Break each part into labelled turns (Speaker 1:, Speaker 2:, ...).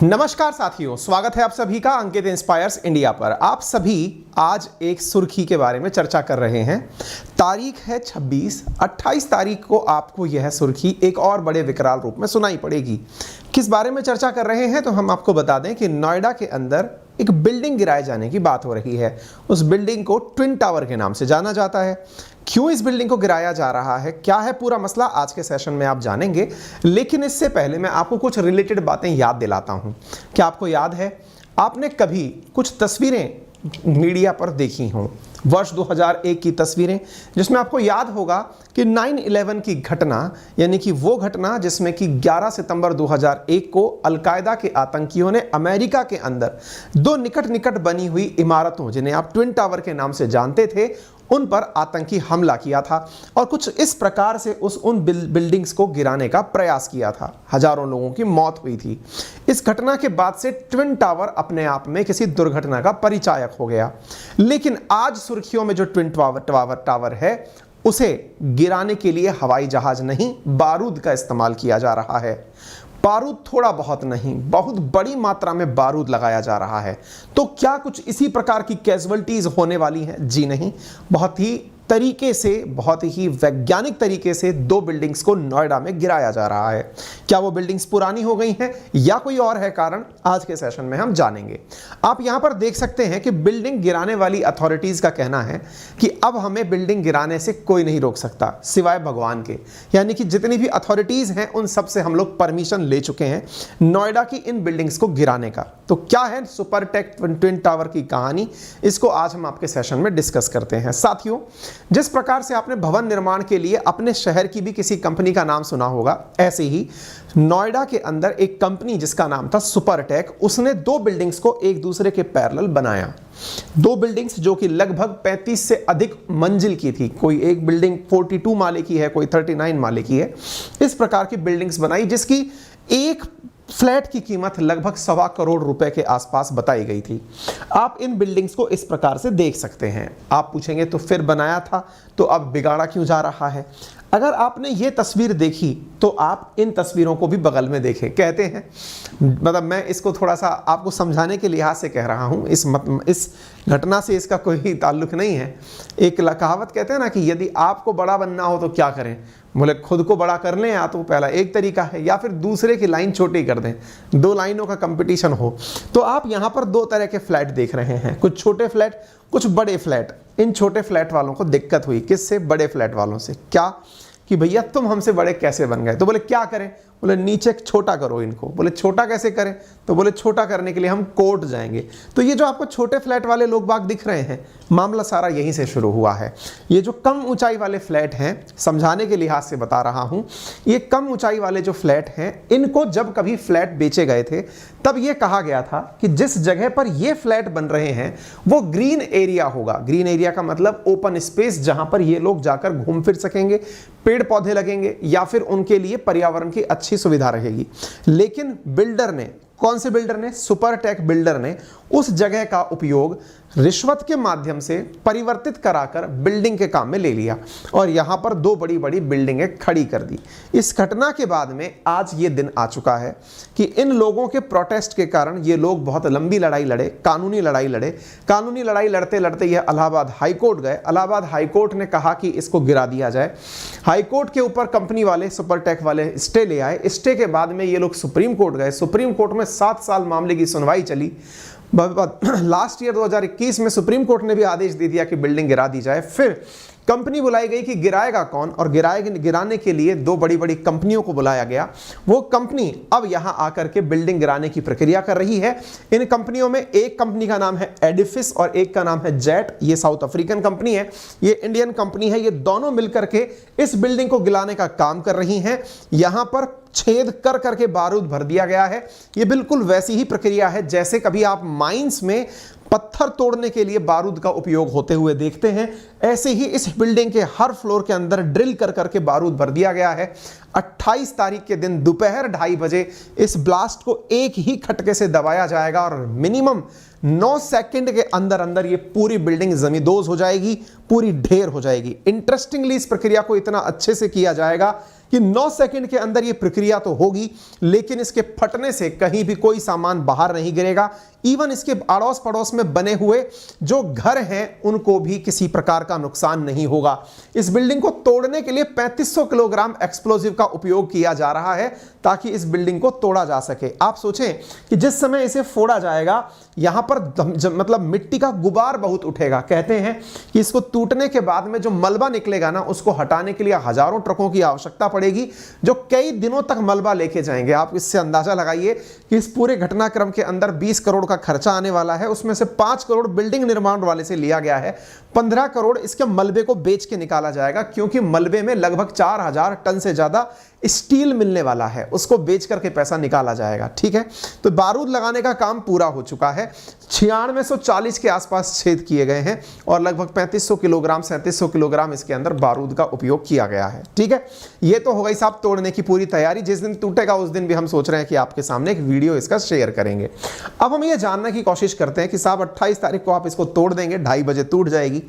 Speaker 1: नमस्कार साथियों, स्वागत है आप सभी का अंकित इंस्पायर्स इंडिया पर। आप सभी आज एक सुर्खी के बारे में चर्चा कर रहे हैं। तारीख है 28 तारीख को आपको यह सुर्खी एक और बड़े विकराल रूप में सुनाई पड़ेगी। किस बारे में चर्चा कर रहे हैं तो हम आपको बता दें कि नोएडा के अंदर एक बिल्डिंग गिराए जाने की बात हो रही है। उस बिल्डिंग को ट्विन टावर के नाम से जाना जाता है। क्यों इस बिल्डिंग को गिराया जा रहा है, क्या है पूरा मसला, आज के सेशन में आप जानेंगे। लेकिन इससे पहले मैं आपको कुछ रिलेटेड बातें याद दिलाता हूं। क्या आपको याद है, आपने कभी कुछ तस्वीरें मीडिया पर देखी हों, वर्ष 2001 की तस्वीरें, जिसमें आपको याद होगा कि 9/11 की घटना, यानी कि वो घटना जिसमें कि 11 सितंबर 2001 को अलकायदा के आतंकियों ने अमेरिका के अंदर दो निकट निकट बनी हुई इमारतों, जिन्हें आप ट्विन टावर के नाम से जानते थे, उन पर आतंकी हमला किया था और कुछ इस प्रकार से उन बिल्डिंग्स को गिराने का प्रयास किया था। हजारों लोगों की मौत हुई थी। इस घटना के बाद से ट्विन टावर अपने आप में किसी दुर्घटना का परिचायक हो गया। लेकिन आज सुर्खियों में जो ट्विन टावर है, उसे गिराने के लिए हवाई जहाज नहीं, बारूद का इस्तेमाल किया जा रहा है। बारूद थोड़ा बहुत नहीं, बहुत बड़ी मात्रा में बारूद लगाया जा रहा है। तो क्या कुछ इसी प्रकार की कैजुअल्टीज होने वाली हैं? जी नहीं, बहुत ही तरीके से, बहुत ही वैज्ञानिक तरीके से दो बिल्डिंग्स को नोएडा में गिराया जा रहा है। क्या वो बिल्डिंग्स पुरानी हो गई हैं या कोई और है कारण, आज के सेशन में हम जानेंगे। आप यहां पर देख सकते हैं कि बिल्डिंग गिराने वाली अथॉरिटीज का कहना है कि अब हमें बिल्डिंग गिराने से कोई नहीं रोक सकता सिवाय भगवान के। यानी कि जितनी भी अथॉरिटीज हैं उन सब से हम लोग परमिशन ले चुके हैं नोएडा की इन बिल्डिंग्स को गिराने का। तो क्या है सुपरटेक ट्विन टावर की कहानी, इसको आज हम आपके सेशन में डिस्कस करते हैं। साथियों, जिस प्रकार से आपने भवन निर्माण के लिए अपने शहर की भी किसी कंपनी का नाम सुना होगा, ऐसे ही नोएडा के अंदर एक कंपनी जिसका नाम था सुपरटेक, उसने दो बिल्डिंग्स को एक दूसरे के पैरेलल बनाया। दो बिल्डिंग्स जो कि लगभग 35 से अधिक मंजिल की थी। कोई एक बिल्डिंग 42 माले की है, कोई 39 माले की है। इस प्रकार की बिल्डिंग्स बनाई जिसकी एक फ्लैट की कीमत लगभग 1.25 करोड़ रुपए के आसपास बताई गई थी। आप इन बिल्डिंग्स को इस प्रकार से देख सकते हैं। आप पूछेंगे तो फिर बनाया था तो अब बिगाड़ा क्यों जा रहा है? अगर आपने ये तस्वीर देखी तो आप इन तस्वीरों को भी बगल में देखें। कहते हैं, मतलब मैं इसको थोड़ा सा आपको समझाने के लिहाज से कह रहा हूँ, इस घटना से इसका कोई ताल्लुक नहीं है। एक कहावत कहते हैं ना कि यदि आपको बड़ा बनना हो तो क्या करें, बोले खुद को बड़ा कर लें, या तो पहला एक तरीका है, या फिर दूसरे की लाइन छोटी कर दें, दो लाइनों का कंपटीशन हो। तो आप यहाँ पर दो तरह के फ्लैट देख रहे हैं, कुछ छोटे फ्लैट, कुछ बड़े फ्लैट। इन छोटे फ्लैट वालों को दिक्कत हुई, किससे? बड़े फ्लैट वालों से। क्या कि भैया तुम हमसे बड़े कैसे बन गए? तो बोले क्या करें? बोले नीचे छोटा करो इनको। बोले छोटा कैसे करें? तो बोले छोटा करने के लिए हम कोर्ट जाएंगे। तो ये जो आपको छोटे फ्लैट वाले लोग बाग दिख रहे हैं, मामला सारा यहीं से शुरू हुआ है। ये जो कम ऊंचाई वाले फ्लैट हैं, समझाने के लिहाज से बता रहा हूं, ये कम ऊंचाई वाले जो फ्लैट हैं, इनको जब कभी फ्लैट बेचे गए थे तब ये कहा गया था कि जिस जगह पर ये फ्लैट बन रहे हैं वो ग्रीन एरिया होगा। ग्रीन एरिया का मतलब ओपन स्पेस, जहां पर ये लोग जाकर घूम फिर सकेंगे, पेड़ पौधे लगेंगे, या फिर उनके लिए पर्यावरण की अच्छी सुविधा रहेगी। लेकिन बिल्डर ने, कौन से बिल्डर ने? सुपरटेक बिल्डर ने उस जगह का उपयोग रिश्वत के माध्यम से परिवर्तित कराकर बिल्डिंग के काम में ले लिया और यहां पर दो बड़ी बड़ी बिल्डिंगें खड़ी कर दी। इस घटना के बाद में आज ये दिन आ चुका है कि इन लोगों के प्रोटेस्ट के कारण ये लोग बहुत लंबी लड़ाई लड़े, कानूनी लड़ाई लड़े। कानूनी लड़ाई लड़ते लड़ते ये इलाहाबाद हाईकोर्ट गए। इलाहाबाद हाईकोर्ट ने कहा कि इसको गिरा दिया जाए। हाईकोर्ट के ऊपर कंपनी वाले, सुपरटेक वाले स्टे ले आए। स्टे के बाद में ये लोग सुप्रीम कोर्ट गए। सुप्रीम कोर्ट में 7 साल मामले की सुनवाई चली। लास्ट ईयर 2021 में सुप्रीम कोर्ट ने भी आदेश दे दिया कि बिल्डिंग गिरा दी जाए। फिर कंपनी बुलाई गई कि गिराएगा कौन, और गिराने के लिए दो बड़ी बड़ी कंपनियों को बुलाया गया। वो कंपनी अब यहां आकर के बिल्डिंग गिराने की प्रक्रिया कर रही है। इन कंपनियों में एक कंपनी का नाम है एडिफिस और एक का नाम है जेट। ये साउथ अफ्रीकन कंपनी है, ये इंडियन कंपनी है। ये दोनों मिलकर के इस बिल्डिंग को गिराने का काम कर रही हैं। यहां पर छेद कर करके बारूद भर दिया गया है। ये बिल्कुल वैसी ही प्रक्रिया है जैसे कभी आप माइंस में पत्थर तोड़ने के लिए बारूद का उपयोग होते हुए देखते हैं। ऐसे ही इस बिल्डिंग के हर फ्लोर के अंदर ड्रिल कर करके बारूद भर दिया गया है। 28 तारीख के दिन दोपहर 2:30 बजे इस ब्लास्ट को एक ही खटके से दबाया जाएगा और मिनिमम 9 सेकंड के अंदर अंदर ये पूरी बिल्डिंग जमींदोज हो जाएगी, पूरी ढेर हो जाएगी। इंटरेस्टिंगली इस प्रक्रिया को इतना अच्छे से किया जाएगा कि 9 सेकंड के अंदर ये प्रक्रिया तो होगी, लेकिन इसके फटने से कहीं भी कोई सामान बाहर नहीं गिरेगा। इवन इसके अड़ोस पड़ोस में बने हुए जो घर हैं उनको भी किसी प्रकार का नुकसान नहीं होगा। इस बिल्डिंग को तोड़ने के लिए 3500 किलोग्राम एक्सप्लोजिव का उपयोग किया जा रहा है ताकि इस बिल्डिंग को तोड़ा जा सके। आप सोचें कि जिस समय इसे फोड़ा जाएगा यहां पर मतलब मिट्टी का गुबार बहुत उठेगा। कहते हैं कि इसको टूटने के बाद में जो मलबा निकलेगा ना, उसको हटाने के लिए हजारों ट्रकों की आवश्यकता पड़ेगी जो कई दिनों तक मलबा लेके जाएंगे। आप इससे अंदाजा लगाइए कि इस पूरे घटनाक्रम के अंदर 20 करोड़ का खर्चा आने वाला है। उसमें से 5 करोड़ बिल्डिंग निर्माण वाले से लिया गया है, 15 करोड़ इसके मलबे को बेच के निकाला जाएगा, क्योंकि मलबे में लगभग 4000 टन से ज्यादा स्टील मिलने वाला है, उसको बेच करके पैसा निकाला जाएगा। ठीक है, तो बारूद लगाने का काम पूरा हो चुका है। 9640 के आसपास छेद किए गए हैं और लगभग 3500 किलोग्राम 3700 किलोग्राम इसके अंदर बारूद का उपयोग किया गया है। ठीक है, ये तो हो गई साहब तोड़ने की पूरी तैयारी। जिस दिन टूटेगा उस दिन भी हम सोच रहे हैं कि आपके सामने एक वीडियो इसका शेयर करेंगे। अब हम ये जानने की कोशिश करते हैं कि साहब 28 तारीख को आप इसको तोड़ देंगे, 2:30 बजे टूट जाएगी,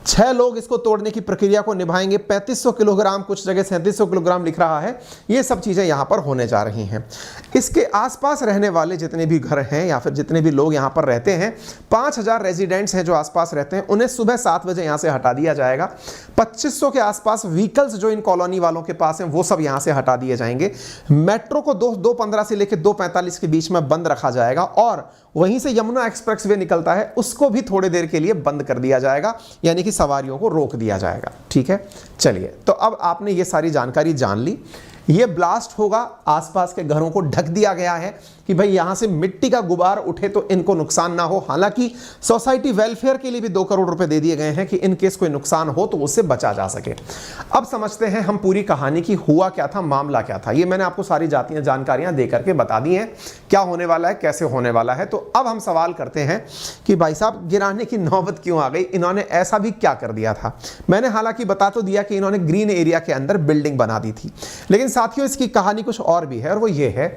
Speaker 1: 6 लोग इसको तोड़ने की प्रक्रिया को निभाएंगे, 3500 किलोग्राम, कुछ जगह 3700 किलोग्राम लिख रहा है। ये सब चीज़ें यहाँ पर होने जा रही हैं। इसके आसपास रहने वाले जितने भी घर हैं या फिर जितने भी लोग यहाँ पर रहते हैं, 5000 रेजिडेंट्स हैं जो आसपास रहते हैं, उन्हें सुबह 7 बजे यहाँ से हटा दिया जाएगा। 2500 के आसपास व्हीकल्स जो इन कॉलोनी वालों के पास हैं वो सब यहाँ से हटा दिए जाएंगे। मेट्रो को 2:15 से लेकर 2:45 के बीच में बंद रखा जाएगा और वहीं से यमुना एक्सप्रेस वे निकलता है, उसको भी थोड़ी देर के लिए बंद कर दिया जाएगा, यानी कि सवारियों को रोक दिया जाएगा। ठीक है, चलिए, तो अब आपने ये सारी जानकारी जान ली। ये ब्लास्ट होगा, आसपास के घरों को ढक दिया गया है कि भाई यहां से मिट्टी का गुबार उठे तो इनको नुकसान ना हो। हालांकि सोसाइटी वेलफेयर के लिए भी 2 करोड़ रुपए दे दिए गए हैं कि इन केस कोई नुकसान हो तो उससे बचा जा सके। अब समझते हैं हम पूरी कहानी की, हुआ क्या था, मामला क्या था। ये मैंने आपको सारी जानकारियां दे करके बता दी हैं, क्या होने वाला है, कैसे होने वाला है। तो अब हम सवाल करते हैं कि भाई साहब गिराने की नौबत क्यों आ गई, इन्होंने ऐसा भी क्या कर दिया था। मैंने हालांकि बता तो दिया कि इन्होंने ग्रीन एरिया के अंदर बिल्डिंग बना दी थी, लेकिन साथियों इसकी कहानी कुछ और भी है, और वो ये है,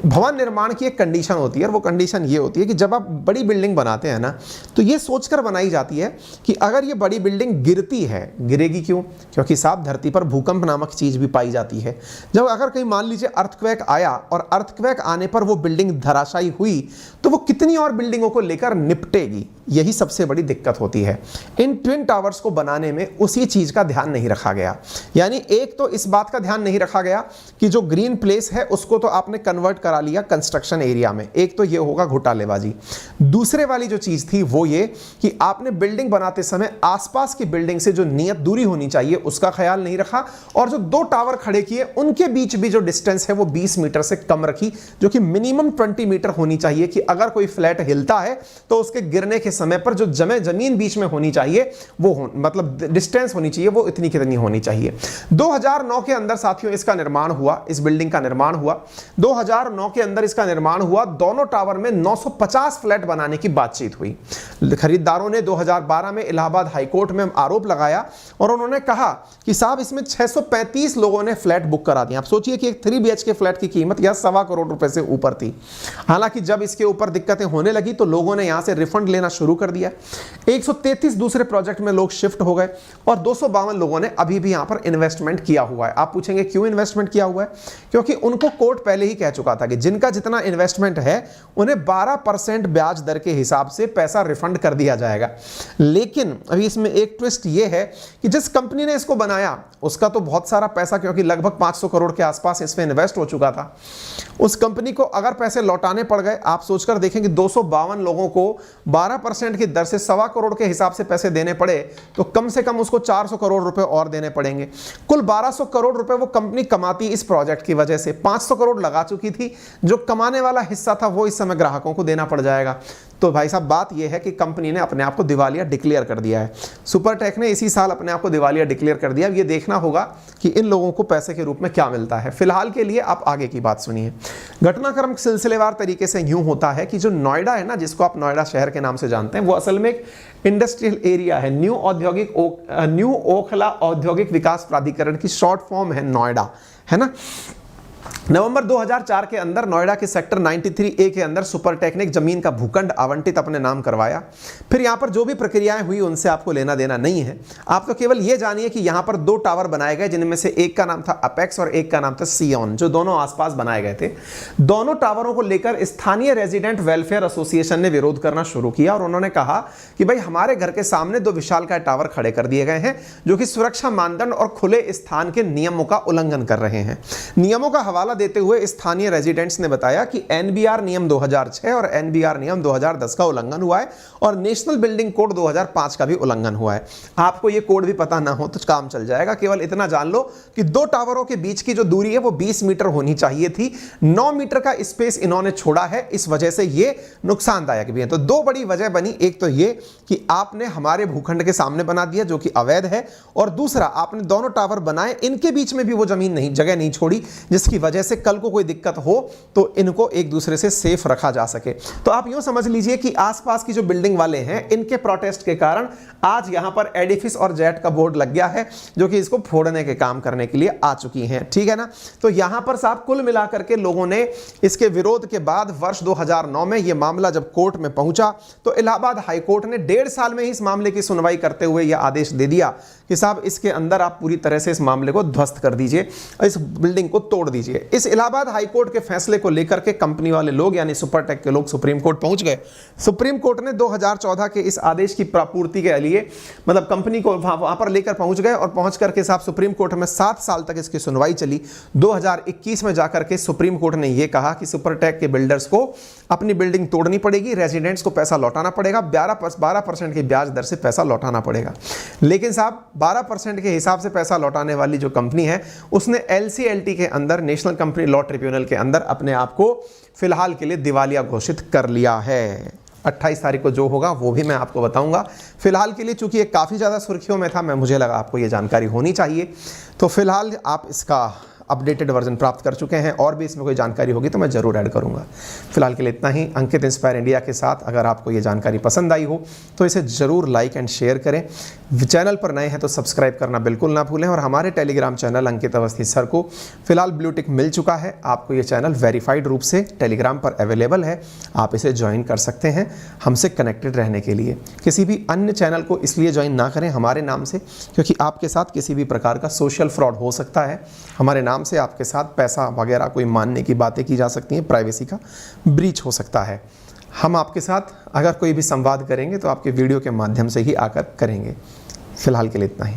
Speaker 1: भवन निर्माण की एक कंडीशन होती है, और वो कंडीशन ये होती है कि जब आप बड़ी बिल्डिंग बनाते हैं ना, तो ये सोचकर बनाई जाती है कि अगर ये बड़ी बिल्डिंग गिरती है, गिरेगी क्यों, क्योंकि साहब धरती पर भूकंप नामक चीज भी पाई जाती है। जब अगर कहीं मान लीजिए अर्थक्वेक आया और अर्थक्वेक आने पर वो बिल्डिंग धराशायी हुई, तो वो कितनी और बिल्डिंगों को लेकर निपटेगी, यही सबसे बड़ी दिक्कत होती है। इन ट्विन टावर्स को बनाने में उसी चीज का ध्यान नहीं रखा गया। यानी एक तो इस बात का ध्यान नहीं रखा गया कि जो ग्रीन प्लेस है उसको तो आपने कन्वर्ट करा लिया कंस्ट्रक्शन एरिया में, एक तो ये होगा घोटालेबाजी। दूसरे वाली जो चीज थी वो ये कि आपने बिल्डिंग बनाते समय आसपास की बिल्डिंग से जो नियत दूरी होनी चाहिए उसका ख्याल नहीं रखा, और जो 2 टावर खड़े किए उनके बीच भी जो डिस्टेंस है वो 20 मीटर से कम रखी, जो कि मिनिमम 20 मीटर होनी चाहिए कि अगर कोई फ्लैट हिलता है तो उसके गिरने के समय पर जो जमीन बीच में होनी चाहिए वो मतलब डिस्टेंस होनी चाहिए, वो इतनी कितनी होनी चाहिए। 2009 के अंदर साथियों इसका निर्माण हुआ, इस बिल्डिंग का निर्माण हुआ 2009 के अंदर इसका निर्माण हुआ। दोनों टावर में 950 फ्लैट बनाने की बातचीत हुई। खरीदारों ने 2012 में इलाहाबाद हाईकोर्ट में आरोप लगाया और उन्होंने कहा कि साहब इसमें 635 लोगों ने फ्लैट बुक करा दिया। आप सोचिए कि एक 3 BHK फ्लैट की कीमत यह 2.25 करोड़ रुपए से ऊपर थी। हालांकि जब इसके ऊपर दिक्कतें होने लगी तो लोगों ने यहां से रिफंड लेना शुरू कर दिया। 133 दूसरे प्रोजेक्ट में लोग शिफ्ट हो गए और 252 लोगों ने अभी भी यहां पर इन्वेस्टमेंट किया हुआ है। आप पूछेंगे क्यों इन्वेस्टमेंट किया हुआ है, क्योंकि उनको कोर्ट पहले ही कह चुका था कि जिनका जितना इन्वेस्टमेंट है उन्हें 12% ब्याज दर के हिसाब से पैसा रिफंड कर दिया जाएगा। लेकिन अभी इसमें एक ट्विस्ट ये है कि जिस कंपनी ने इसको बनाया उसका तो बहुत सारा पैसा, क्योंकि लगभग 500 करोड़ के आसपास इसमें इन्वेस्ट हो चुका था, उस कंपनी को अगर पैसे लौटाने पड़ गए, आप सोचकर देखेंगे 252 लोगों को 12% की दर से 2.25 करोड़ के हिसाब से पैसे देने पड़े तो कम से कम उसको 400 करोड़ रुपए और देने पड़ेंगे। कुल 1200 करोड़ रुपए वो कंपनी कमाती इस प्रोजेक्ट की वजह से। 500 करोड़ लगा चुकी थी, जो कमाने वाला हिस्सा था वो इस समय ग्राहकों को देना पड़ जाएगा। तो भाई साहब बात यह है कि कंपनी ने अपने आप को दिवालिया डिक्लेयर कर दिया है। सुपरटेक ने इसी साल अपने आप को दिवालिया डिक्लेयर कर दिया। ये देखना होगा कि इन लोगों को पैसे के रूप में क्या मिलता है। फिलहाल के लिए आप आगे की बात सुनिए। घटनाक्रम सिलसिलेवार तरीके से यूं होता है कि जो नोएडा है ना, जिसको आप नोएडा शहर के नाम से जानते हैं, वो असल में एक इंडस्ट्रियल एरिया है। न्यू ओखला औद्योगिक विकास प्राधिकरण की शॉर्ट फॉर्म है नोएडा, है ना। नवंबर 2004 के अंदर नोएडा के सेक्टर 93A के अंदर सुपरटेक ने जमीन का भूखंड आवंटित अपने नाम करवाया। फिर यहां पर जो भी प्रक्रियाएं हुई उनसे आपको लेना देना नहीं है। आप तो केवल यह जानिए कि यहां पर 2 टावर बनाए गए, जिनमें से एक का नाम था अपेक्स और एक का नाम था सियोन, जो दोनों आसपास बनाए गए थे। दोनों टावरों को लेकर स्थानीय रेजिडेंट वेलफेयर एसोसिएशन ने विरोध करना शुरू किया और उन्होंने कहा कि भाई हमारे घर के सामने 2 विशालकाय टावर खड़े कर दिए गए हैं जो कि सुरक्षा मानदंड और खुले स्थान के नियमों का उल्लंघन कर रहे हैं। नियमों का हवाला देते हुए स्थानीय रेजिडेंट्स ने बताया कि एनबीआर नियम 2006 और एनबीआर नियम 2010 का उल्लंघन हुआ है और नेशनल बिल्डिंग कोड 2005 का भी उल्लंघन हुआ है। आपको ये कोड भी पता ना हो तो काम चल जाएगा, केवल इतना जान लो कि 2 टावरों के बीच की जो दूरी है वो 20 मीटर होनी चाहिए थी। 9 मीटर का स्पेस इन्होंने छोड़ा है, इस वजह से ये नुकसानदायक भी है। तो 2 बड़ी वजह बनी, एक तो ये कि आपने हमारे भूखंड के सामने बना दिया जो कि अवैध है, और दूसरा आपने दोनों टावर बनाए, इनके बीच में भी वो जगह नहीं छोड़ी, जिसकी वजह से कल को कोई दिक्कत हो तो इनको एक दूसरे से सेफ रखा जा सके। तो आप यूं समझ लीजिए कि आसपास की जो बिल्डिंग वाले हैं इनके प्रोटेस्ट के कारण आज यहां पर एडिफिस और जेट का बोर्ड लग गया है जो कि इसको फोड़ने के काम करने के लिए आ चुकी हैं, ठीक है ना। तो यहां पर साहब कुल मिलाकर के लोगों ने इसके विरोध के बाद वर्ष 2009 में यह मामला जब कोर्ट में पहुंचा तो इलाहाबाद हाई कोर्ट ने 1.5 साल में ही इस मामले की सुनवाई करते हुए यह आदेश दे दिया कि साहब इसके अंदर आप पूरी तरह से इस मामले को ध्वस्त कर दीजिए, इस बिल्डिंग को तोड़ दीजिए। इस इलाहाबाद हाई कोर्ट के फैसले को लेकर के कंपनी वाले लोग यानी सुपरटेक के लोग सुप्रीम कोर्ट पहुंच गए। सुप्रीम कोर्ट ने 2014 के इस आदेश की प्रापूर्ति के लिए मतलब कंपनी को वहां पर लेकर पहुंच गए और पहुंच करके साहब सुप्रीम कोर्ट में 7 साल तक इसकी सुनवाई चली। 2021 में जाकर के सुप्रीम कोर्ट ने यह कहा कि सुपरटेक के बिल्डर्स को अपनी बिल्डिंग तोड़नी पड़ेगी, रेजिडेंट्स को पैसा लौटाना पड़ेगा, 12% की ब्याज दर से पैसा लौटाना पड़ेगा। लेकिन साहब 12% के हिसाब से पैसा लौटाने वाली जो कंपनी है उसने एलसीएलटी के अंदर, नेशनल कंपनी लॉ ट्रिब्यूनल के अंदर, अपने आप को फिलहाल के लिए दिवालिया घोषित कर लिया है। 28 तारीख को जो होगा वो भी मैं आपको बताऊंगा। फिलहाल के लिए चूंकि ये काफ़ी ज़्यादा सुर्खियों में था, मुझे लगा आपको ये जानकारी होनी चाहिए, तो फिलहाल आप इसका अपडेटेड वर्जन प्राप्त कर चुके हैं। और भी इसमें कोई जानकारी होगी तो मैं ज़रूर ऐड करूंगा। फिलहाल के लिए इतना ही। अंकित इंस्पायर इंडिया के साथ अगर आपको ये जानकारी पसंद आई हो तो इसे ज़रूर लाइक एंड शेयर करें। चैनल पर नए हैं तो सब्सक्राइब करना बिल्कुल ना भूलें। और हमारे टेलीग्राम चैनल अंकित अवस्थी सर को फिलहाल ब्लू टिक मिल चुका है। आपको ये चैनल वेरीफाइड रूप से टेलीग्राम पर अवेलेबल है, आप इसे ज्वाइन कर सकते हैं हमसे कनेक्टेड रहने के लिए। किसी भी अन्य चैनल को इसलिए ज्वाइन ना करें हमारे नाम से, क्योंकि आपके साथ किसी भी प्रकार का सोशल फ्रॉड हो सकता है। हमारे नाम से आपके साथ पैसा वगैरह कोई मानने की बातें की जा सकती हैं, प्राइवेसी का ब्रीच हो सकता है। हम आपके साथ अगर कोई भी संवाद करेंगे तो आपके वीडियो के माध्यम से ही आकर करेंगे। फिलहाल के लिए इतना ही।